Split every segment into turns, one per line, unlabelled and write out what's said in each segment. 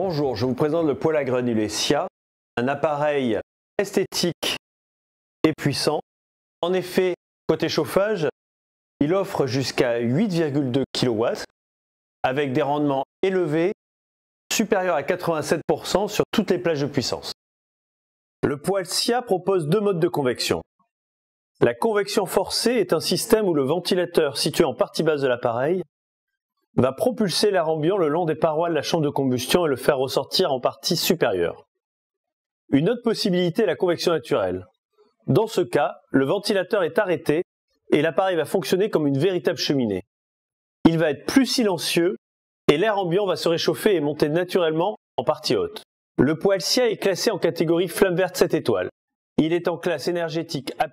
Bonjour, je vous présente le poêle à granulés SIA, un appareil esthétique et puissant. En effet, côté chauffage, il offre jusqu'à 8,2 kW avec des rendements élevés supérieurs à 87% sur toutes les plages de puissance. Le poêle SIA propose deux modes de convection. La convection forcée est un système où le ventilateur situé en partie basse de l'appareil va propulser l'air ambiant le long des parois de la chambre de combustion et le faire ressortir en partie supérieure. Une autre possibilité est la convection naturelle. Dans ce cas, le ventilateur est arrêté et l'appareil va fonctionner comme une véritable cheminée. Il va être plus silencieux et l'air ambiant va se réchauffer et monter naturellement en partie haute. Le poêle SIA est classé en catégorie flamme verte 7 étoiles. Il est en classe énergétique A+,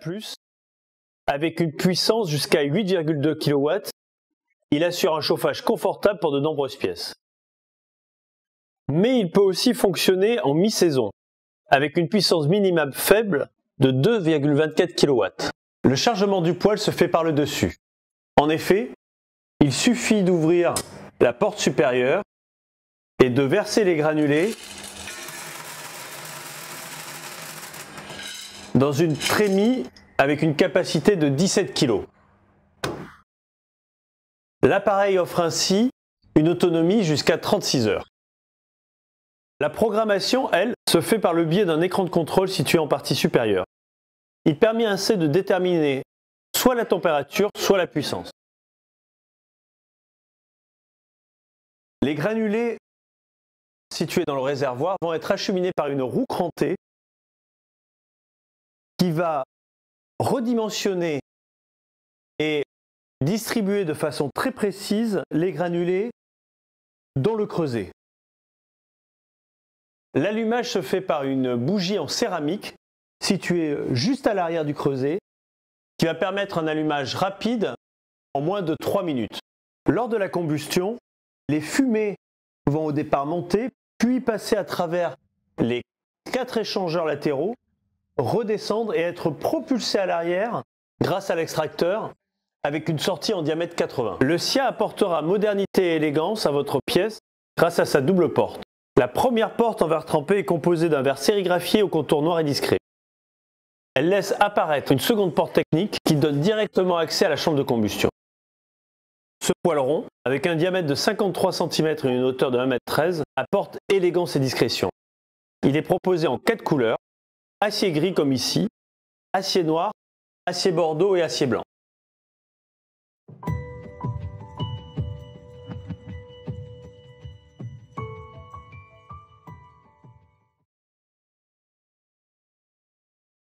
avec une puissance jusqu'à 8,2 kW. Il assure un chauffage confortable pour de nombreuses pièces. Mais il peut aussi fonctionner en mi-saison, avec une puissance minimale faible de 2,24 kW. Le chargement du poêle se fait par le dessus. En effet, il suffit d'ouvrir la porte supérieure et de verser les granulés dans une trémie avec une capacité de 17 kg. L'appareil offre ainsi une autonomie jusqu'à 36 heures. La programmation, elle, se fait par le biais d'un écran de contrôle situé en partie supérieure. Il permet ainsi de déterminer soit la température, soit la puissance. Les granulés situés dans le réservoir vont être acheminés par une roue crantée qui va redimensionner et distribuer de façon très précise les granulés dans le creuset. L'allumage se fait par une bougie en céramique située juste à l'arrière du creuset qui va permettre un allumage rapide en moins de 3 minutes. Lors de la combustion, les fumées vont au départ monter, puis passer à travers les 4 échangeurs latéraux, redescendre et être propulsés à l'arrière grâce à l'extracteur avec une sortie en diamètre 80. Le SIA apportera modernité et élégance à votre pièce grâce à sa double porte. La première porte en verre trempé est composée d'un verre sérigraphié au contour noir et discret. Elle laisse apparaître une seconde porte technique qui donne directement accès à la chambre de combustion. Ce poêle rond, avec un diamètre de 53 cm et une hauteur de 1,13 m, apporte élégance et discrétion. Il est proposé en 4 couleurs, acier gris comme ici, acier noir, acier bordeaux et acier blanc.